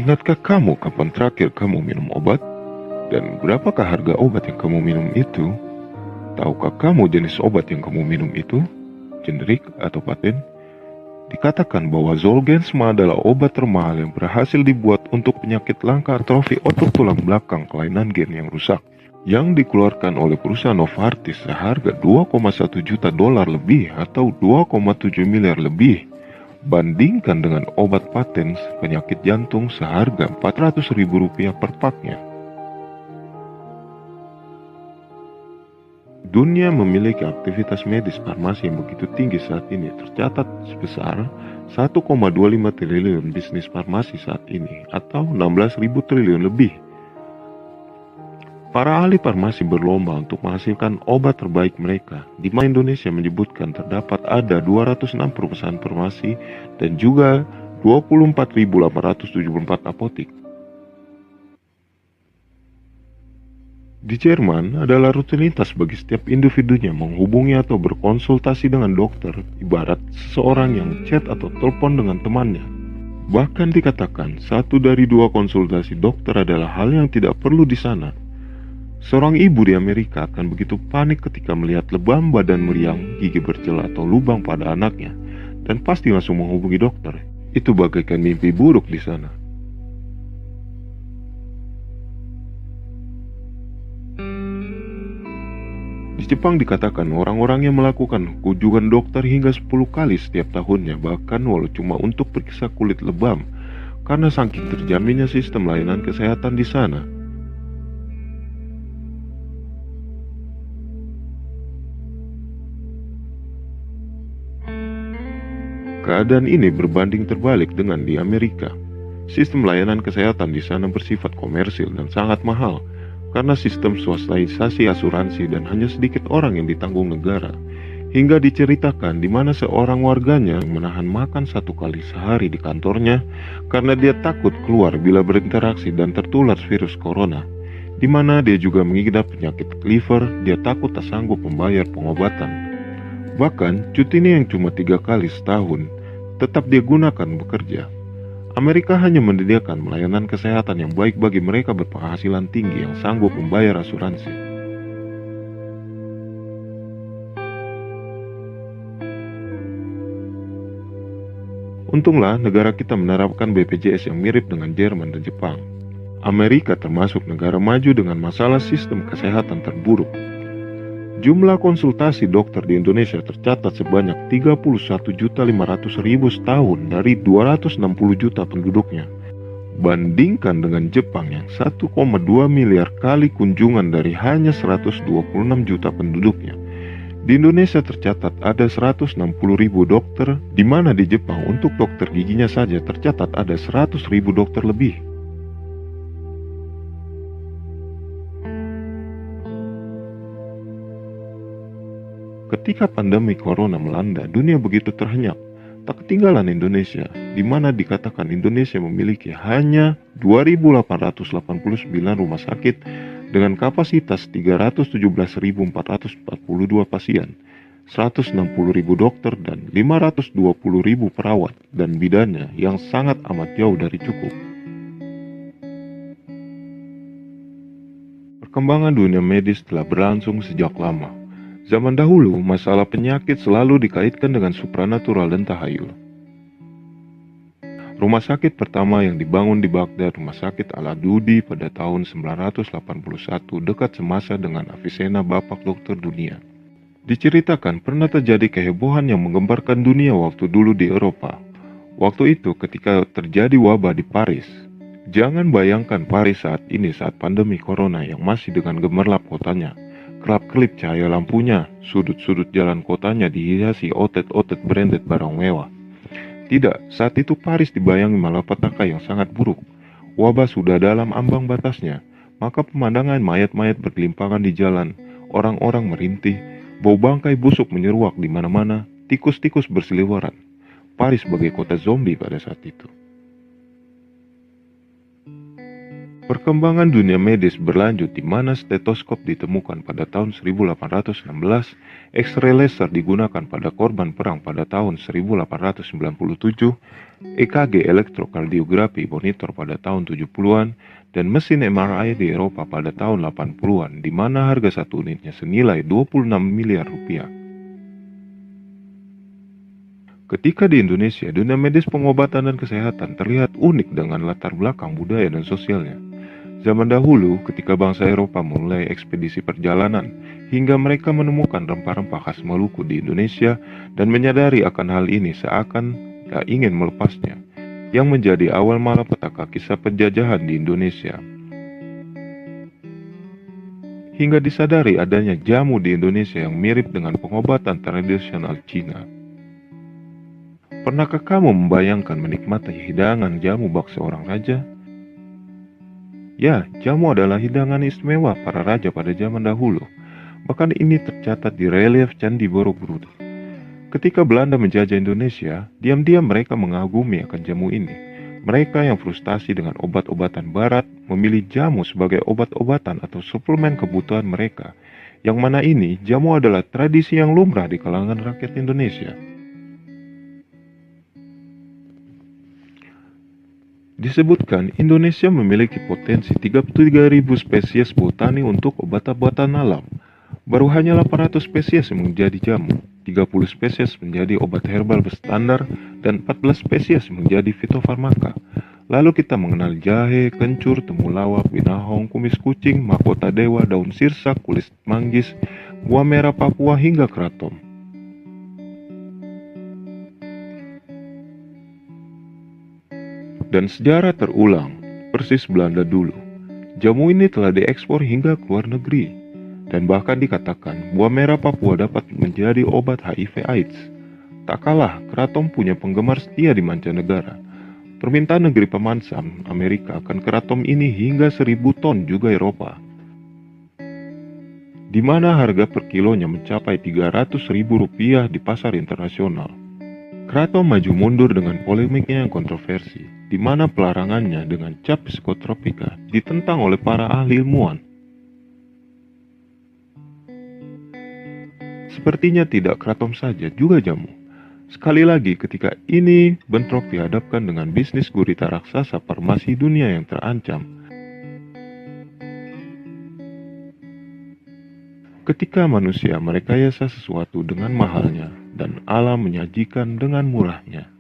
Ingatkah kamu kapan terakhir kamu minum obat? Dan berapakah harga obat yang kamu minum itu? Tahukah kamu jenis obat yang kamu minum itu? Generik atau paten? Dikatakan bahwa Zolgensma adalah obat termahal yang berhasil dibuat untuk penyakit langka atrofi otot tulang belakang kelainan gen yang rusak, yang dikeluarkan oleh perusahaan Novartis seharga 2,1 juta dolar lebih atau 2,7 miliar lebih. Bandingkan dengan obat paten penyakit jantung seharga 400 ribu rupiah per paknya. Dunia memiliki aktivitas medis farmasi yang begitu tinggi saat ini, tercatat sebesar 1,25 triliun bisnis farmasi saat ini atau 16.000 triliun lebih. Para ahli farmasi berlomba untuk menghasilkan obat terbaik mereka, di mana Indonesia menyebutkan terdapat ada 206 perusahaan farmasi dan juga 24.874 apotik. Di Jerman adalah rutinitas bagi setiap individunya menghubungi atau berkonsultasi dengan dokter, ibarat seseorang yang chat atau telepon dengan temannya. Bahkan dikatakan 1 dari 2 konsultasi dokter adalah hal yang tidak perlu di sana. Seorang ibu di Amerika akan begitu panik ketika melihat lebam badan meriang, gigi bercela atau lubang pada anaknya, dan pasti langsung menghubungi dokter. Itu bagaikan mimpi buruk di sana. Di Jepang dikatakan orang-orang yang melakukan kunjungan dokter hingga 10 kali setiap tahunnya, bahkan walau cuma untuk periksa kulit lebam, karena saking terjaminnya sistem layanan kesehatan di sana. Keadaan ini berbanding terbalik dengan di Amerika. Sistem layanan kesehatan di sana bersifat komersil dan sangat mahal, karena sistem swastaisasi asuransi dan hanya sedikit orang yang ditanggung negara, hingga diceritakan di mana seorang warganya menahan makan 1 kali sehari di kantornya karena dia takut keluar bila berinteraksi dan tertular virus corona, di mana dia juga mengidap penyakit liver. Dia takut tak sanggup membayar pengobatan. Bahkan cutinya yang cuma 3 kali setahun tetap dia gunakan bekerja. Amerika hanya menyediakan pelayanan kesehatan yang baik bagi mereka berpenghasilan tinggi yang sanggup membayar asuransi. Untunglah negara kita menerapkan BPJS yang mirip dengan Jerman dan Jepang. Amerika termasuk negara maju dengan masalah sistem kesehatan terburuk. Jumlah konsultasi dokter di Indonesia tercatat sebanyak 31.500.000 setahun dari 260 juta penduduknya. Bandingkan dengan Jepang yang 1,2 miliar kali kunjungan dari hanya 126 juta penduduknya. Di Indonesia tercatat ada 160.000 dokter, di mana di Jepang untuk dokter giginya saja tercatat ada 100.000 dokter lebih. Ketika pandemi corona melanda, dunia begitu terhenyak. Tak ketinggalan Indonesia, di mana dikatakan Indonesia memiliki hanya 2.889 rumah sakit dengan kapasitas 317.442 pasien, 160.000 dokter dan 520.000 perawat dan bidannya yang sangat amat jauh dari cukup. Perkembangan dunia medis telah berlangsung sejak lama. Zaman dahulu, masalah penyakit selalu dikaitkan dengan supranatural dan tahayul. Rumah sakit pertama yang dibangun di Baghdad, Rumah Sakit Al-Adudi pada tahun 981 dekat semasa dengan Avicenna, bapak dokter dunia. Diceritakan pernah terjadi kehebohan yang menggemparkan dunia waktu dulu di Eropa. Waktu itu ketika terjadi wabah di Paris. Jangan bayangkan Paris saat ini saat pandemi corona yang masih dengan gemerlap kotanya. Kelap-kelip cahaya lampunya, sudut-sudut jalan kotanya dihiasi otet-otet branded barang mewah. Tidak, saat itu Paris dibayangi malapetaka yang sangat buruk. Wabah sudah dalam ambang batasnya, maka pemandangan mayat-mayat bergelimpangan di jalan, orang-orang merintih, bau bangkai busuk menyeruak di mana-mana, tikus-tikus berseliweran. Paris sebagai kota zombie pada saat itu. Perkembangan dunia medis berlanjut di mana stetoskop ditemukan pada tahun 1816, X-ray laser digunakan pada korban perang pada tahun 1897, EKG elektrokardiografi monitor pada tahun 70-an, dan mesin MRI di Eropa pada tahun 80-an, di mana harga satu unitnya senilai 26 miliar rupiah. Ketika di Indonesia, dunia medis pengobatan dan kesehatan terlihat unik dengan latar belakang budaya dan sosialnya. Zaman dahulu, ketika bangsa Eropa mulai ekspedisi perjalanan, hingga mereka menemukan rempah-rempah khas Maluku di Indonesia dan menyadari akan hal ini seakan tak ingin melepasnya, yang menjadi awal malapetaka kisah penjajahan di Indonesia. Hingga disadari adanya jamu di Indonesia yang mirip dengan pengobatan tradisional Cina. Pernahkah kamu membayangkan menikmati hidangan jamu bak seorang raja? Ya, jamu adalah hidangan istimewa para raja pada zaman dahulu. Bahkan ini tercatat di relief Candi Borobudur. Ketika Belanda menjajah Indonesia, diam-diam mereka mengagumi akan jamu ini. Mereka yang frustasi dengan obat-obatan barat memilih jamu sebagai obat-obatan atau suplemen kebutuhan mereka. Yang mana ini, jamu adalah tradisi yang lumrah di kalangan rakyat Indonesia. Disebutkan Indonesia memiliki potensi 33.000 spesies botani untuk obat-obatan alam. Baru hanya 800 spesies yang menjadi jamu, 30 spesies menjadi obat herbal berstandar, dan 14 spesies menjadi fitofarmaka. Lalu kita mengenal jahe, kencur, temulawak, binahong, kumis kucing, mahkota dewa, daun sirsak, kulit manggis, buah merah Papua hingga kratom. Dan sejarah terulang, persis Belanda dulu. Jamu ini telah diekspor hingga ke luar negeri. Dan bahkan dikatakan buah merah Papua dapat menjadi obat HIV/AIDS. Tak kalah, kratom punya penggemar setia di mancanegara. Permintaan negeri pemansam Amerika akan kratom ini hingga 1.000 ton juga Eropa. Di mana harga per kilonya mencapai 300.000 rupiah di pasar internasional. Kratom maju mundur dengan polemiknya yang kontroversi, di mana pelarangannya dengan cap psikotropika ditentang oleh para ahli ilmuwan. Sepertinya tidak kratom saja, juga jamu. Sekali lagi, ketika ini bentrok dihadapkan dengan bisnis gurita raksasa farmasi dunia yang terancam. Ketika manusia merekayasa sesuatu dengan mahalnya, dan alam menyajikan dengan murahnya.